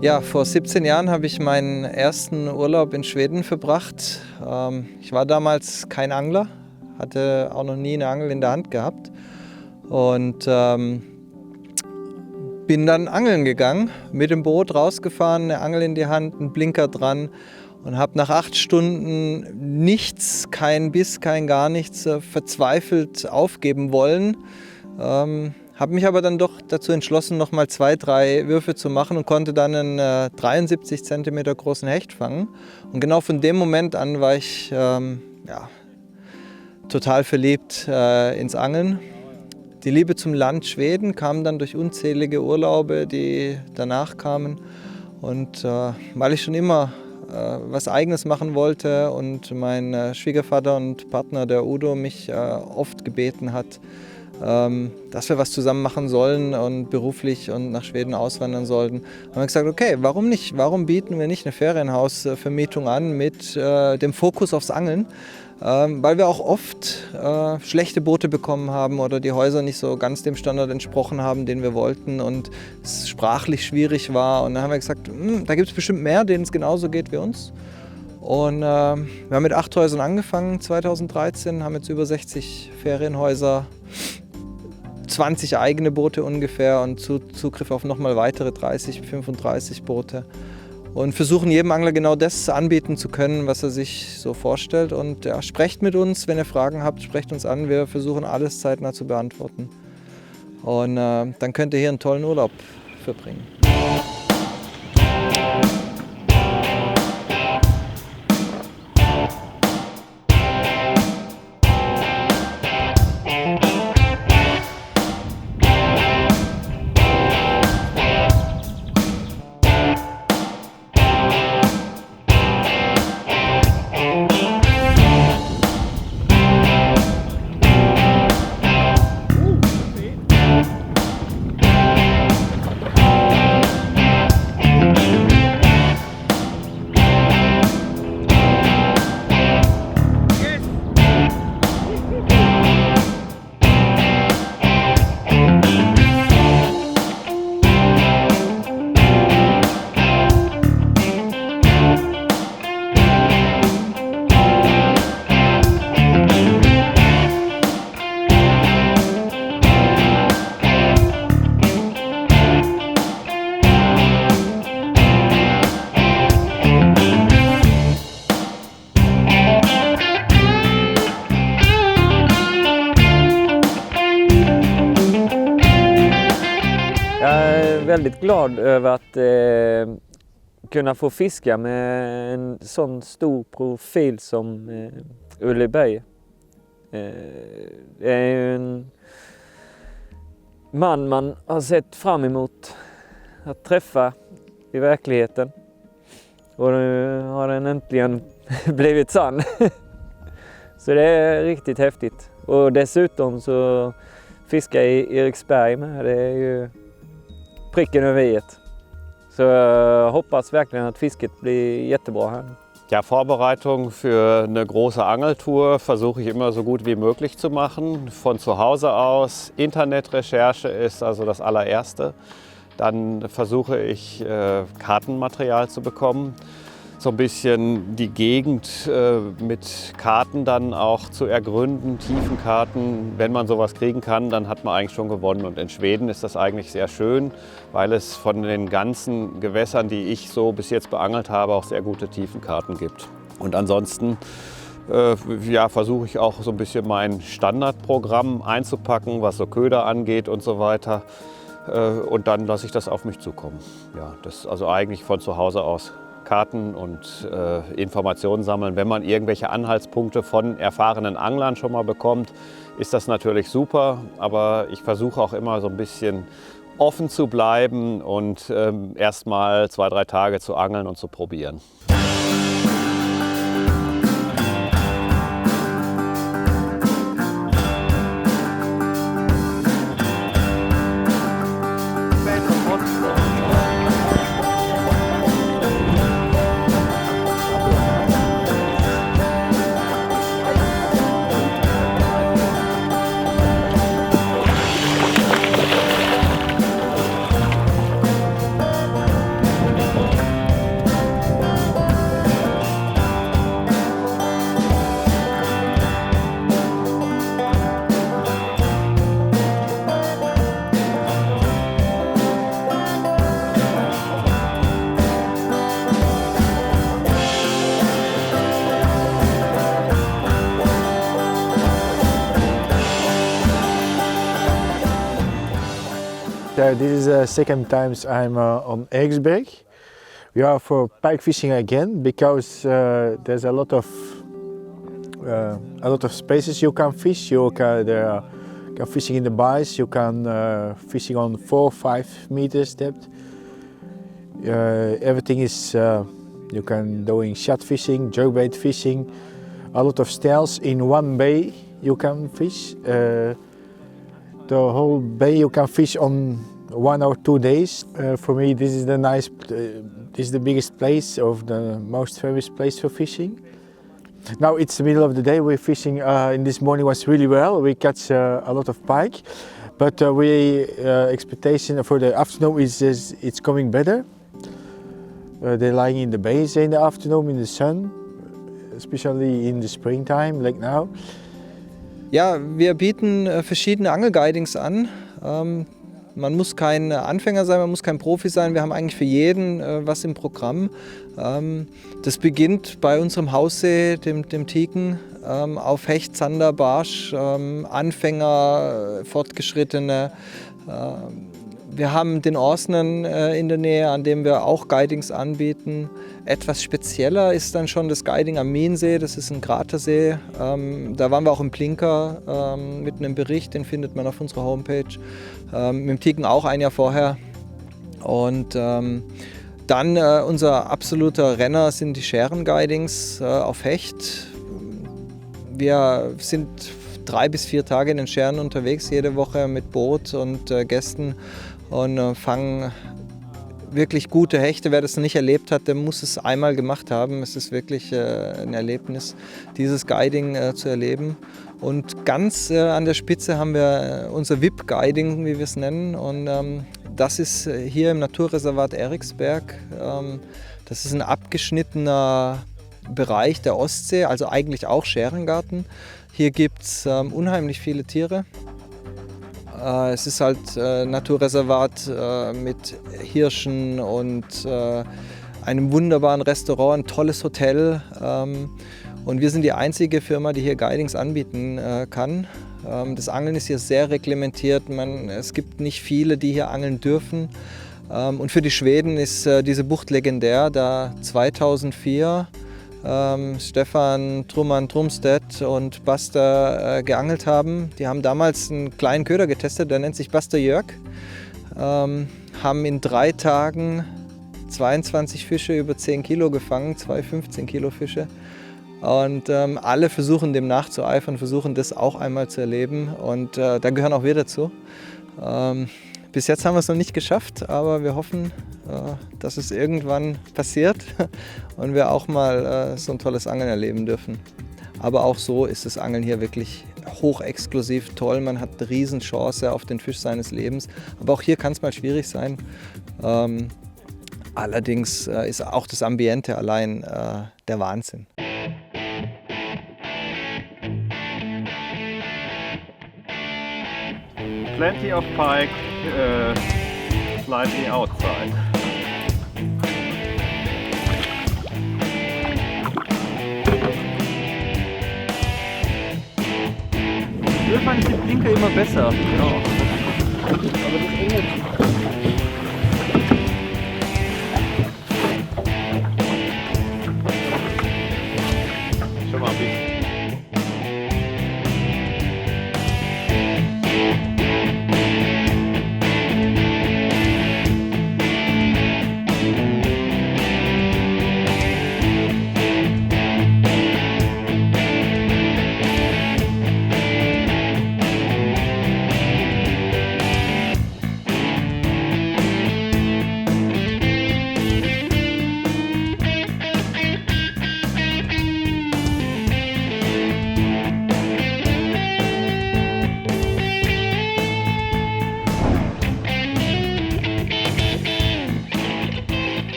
Ja, vor 17 Jahren habe ich meinen ersten Urlaub in Schweden verbracht. Ich war damals kein Angler, hatte auch noch nie eine Angel in der Hand gehabt und bin dann angeln gegangen, mit dem Boot rausgefahren, eine Angel in die Hand, einen Blinker dran und habe nach 8 Stunden nichts, kein Biss, kein gar nichts, verzweifelt aufgeben wollen. Habe mich aber dann doch dazu entschlossen, noch mal 2, 3 Würfe zu machen und konnte dann einen 73 cm großen Hecht fangen. Und genau von dem Moment an war ich total verliebt ins Angeln. Die Liebe zum Land Schweden kam dann durch unzählige Urlaube, die danach kamen. Und weil ich schon immer was Eigenes machen wollte und mein Schwiegervater und Partner, der Udo, mich oft gebeten hat, dass wir was zusammen machen sollen und beruflich und nach Schweden auswandern sollten, haben wir gesagt, okay, warum nicht? Warum bieten wir nicht eine Ferienhausvermietung an mit dem Fokus aufs Angeln? Weil wir auch oft schlechte Boote bekommen haben oder die Häuser nicht so ganz dem Standard entsprochen haben, den wir wollten und es sprachlich schwierig war. Und dann haben wir gesagt, da gibt es bestimmt mehr, denen es genauso geht wie uns. Und wir haben mit 8 Häusern angefangen 2013, haben jetzt über 60 Ferienhäuser, 20 eigene Boote ungefähr und Zugriff auf nochmal weitere 30, 35 Boote. Und versuchen jedem Angler genau das anbieten zu können, was er sich so vorstellt. Und ja, sprecht mit uns, wenn ihr Fragen habt, sprecht uns an. Wir versuchen alles zeitnah zu beantworten. Und dann könnt ihr hier einen tollen Urlaub verbringen. Väldigt glad över att kunna få fiska med en sån stor profil som Ulle Berg. Det är ju en man man har sett fram emot att träffa i verkligheten. Och nu har den äntligen blivit sann. Så det är riktigt häftigt. Och dessutom så fiska i Eriksberg med, det är ju pricken över i-et. Så jag hoppas verkligen att fisket blir jättebra här. Ja, Vorbereitung für eine große Angeltour versuche ich immer so gut wie möglich zu machen. Von zu Hause aus. Internetrecherche ist also das allererste. Dann versuche ich Kartenmaterial zu bekommen. So ein bisschen die Gegend mit Karten dann auch zu ergründen, Tiefenkarten. Wenn man sowas kriegen kann, dann hat man eigentlich schon gewonnen. Und in Schweden ist das eigentlich sehr schön, weil es von den ganzen Gewässern, die ich so bis jetzt beangelt habe, auch sehr gute Tiefenkarten gibt. Und ansonsten versuche ich auch so ein bisschen mein Standardprogramm einzupacken, was so Köder angeht und so weiter. Und dann lasse ich das auf mich zukommen. Ja, das also eigentlich von zu Hause aus. Karten und Informationen sammeln. Wenn man irgendwelche Anhaltspunkte von erfahrenen Anglern schon mal bekommt, ist das natürlich super. Aber ich versuche auch immer so ein bisschen offen zu bleiben und erst mal 2, 3 Tage zu angeln und zu probieren. this is the second time I'm on Eriksberg. We are for pike fishing again because there's a lot of spaces you can fish. You can fishing in the bice. You can fishing on 4-5 meters depth. Everything is you can doing shad fishing, jerkbait fishing. A lot of styles in one bay you can fish. The whole bay you can fish on 1 or 2 days. For me, this is this is the biggest place of the most famous place for fishing. Now it's the middle of the day. We're fishing. In this morning was really well. We catch a lot of pike, but expectation for the afternoon is it's coming better. They're lying in the bays in the afternoon in the sun, especially in the springtime, like now. Ja, wir bieten verschiedene Angelguidings an. Man muss kein Anfänger sein, man muss kein Profi sein. Wir haben eigentlich für jeden was im Programm. Das beginnt bei unserem Haussee, dem Tiken, auf Hecht, Zander, Barsch, Anfänger, Fortgeschrittene. Wir haben den Orsnen in der Nähe, an dem wir auch Guidings anbieten. Etwas spezieller ist dann schon das Guiding am Miensee, das ist ein Kratersee. Da waren wir auch im Plinker mit einem Bericht, den findet man auf unserer Homepage. Mit dem Tiken auch ein Jahr vorher. Und dann unser absoluter Renner sind die Scheren-Guidings auf Hecht. Wir sind 3 bis 4 Tage in den Scheren unterwegs, jede Woche mit Boot und Gästen und fangen wirklich gute Hechte. Wer das noch nicht erlebt hat, der muss es einmal gemacht haben. Es ist wirklich ein Erlebnis, dieses Guiding zu erleben. Und ganz an der Spitze haben wir unser VIP-Guiding, wie wir es nennen. Und das ist hier im Naturreservat Eriksberg. Das ist ein abgeschnittener Bereich der Ostsee, also eigentlich auch Scherengarten. Hier gibt es unheimlich viele Tiere. Es ist halt Naturreservat mit Hirschen und einem wunderbaren Restaurant, ein tolles Hotel. Und wir sind die einzige Firma, die hier Guidings anbieten kann. Das Angeln ist hier sehr reglementiert. Es gibt nicht viele, die hier angeln dürfen. Und für die Schweden ist diese Bucht legendär, da 2004 Stefan Truman-Trumstedt und Buster geangelt haben. Die haben damals einen kleinen Köder getestet, der nennt sich Buster Jörg. Haben in 3 Tagen 22 Fische über 10 Kilo gefangen, 2 15 Kilo Fische. Und alle versuchen dem nachzueifern, versuchen das auch einmal zu erleben. Und da gehören auch wir dazu. Bis jetzt haben wir es noch nicht geschafft, aber wir hoffen, dass es irgendwann passiert und wir auch mal so ein tolles Angeln erleben dürfen. Aber auch so ist das Angeln hier wirklich hochexklusiv, toll. Man hat eine Riesenchance auf den Fisch seines Lebens. Aber auch hier kann es mal schwierig sein. Allerdings ist auch das Ambiente allein der Wahnsinn. Plenty of pike, slightly outside. Früher fand ich die Blinker immer besser. Ja. Aber das ändert sich. Schon mal ein bisschen.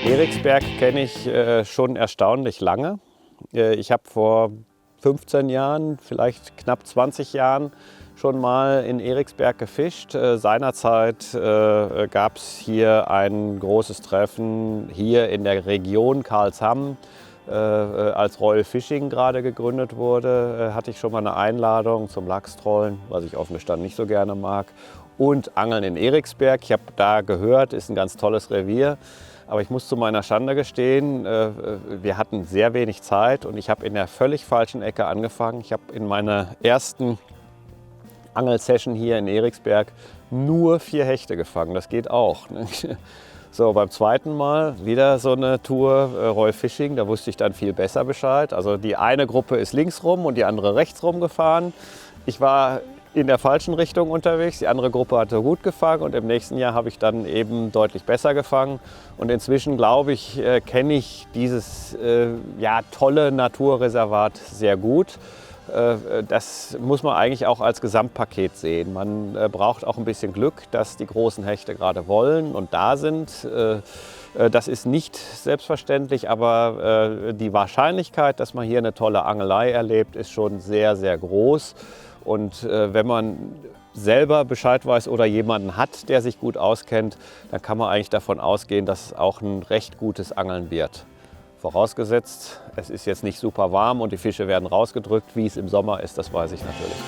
Eriksberg kenne ich schon erstaunlich lange. Ich habe vor 15 Jahren, vielleicht knapp 20 Jahren schon mal in Eriksberg gefischt. Seinerzeit gab es hier ein großes Treffen hier in der Region Karlshamn. Als Royal Fishing gerade gegründet wurde, hatte ich schon mal eine Einladung zum Lachstrollen, was ich offen gestanden nicht so gerne mag. und Angeln in Eriksberg. Ich habe da gehört, ist ein ganz tolles Revier. Aber ich muss zu meiner Schande gestehen, wir hatten sehr wenig Zeit und ich habe in der völlig falschen Ecke angefangen. Ich habe in meiner ersten Angelsession hier in Eriksberg nur 4 Hechte gefangen. Das geht auch. So, beim zweiten Mal wieder so eine Tour Royal Fishing, da wusste ich dann viel besser Bescheid. Also die eine Gruppe ist links rum und die andere rechts rum gefahren. Ich war in der falschen Richtung unterwegs, die andere Gruppe hatte gut gefangen und im nächsten Jahr habe ich dann eben deutlich besser gefangen. Und inzwischen, glaube ich, kenne ich dieses tolle Naturreservat sehr gut. Das muss man eigentlich auch als Gesamtpaket sehen. Man braucht auch ein bisschen Glück, dass die großen Hechte gerade wollen und da sind. Das ist nicht selbstverständlich, aber die Wahrscheinlichkeit, dass man hier eine tolle Angelei erlebt, ist schon sehr, sehr groß. Und wenn man selber Bescheid weiß oder jemanden hat, der sich gut auskennt, dann kann man eigentlich davon ausgehen, dass es auch ein recht gutes Angeln wird. Vorausgesetzt, es ist jetzt nicht super warm und die Fische werden rausgedrückt, wie es im Sommer ist, das weiß ich natürlich nicht.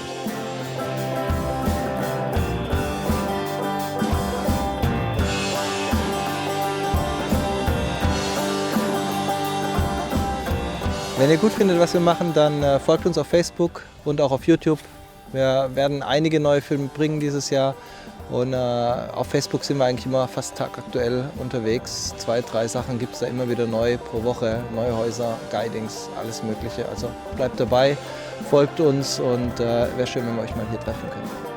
Wenn ihr gut findet, was wir machen, dann folgt uns auf Facebook und auch auf YouTube. Wir werden einige neue Filme bringen dieses Jahr und auf Facebook sind wir eigentlich immer fast tagaktuell unterwegs. 2, 3 Sachen gibt es da immer wieder neu pro Woche, neue Häuser, Guidings, alles Mögliche. Also bleibt dabei, folgt uns und wäre schön, wenn wir euch mal hier treffen können.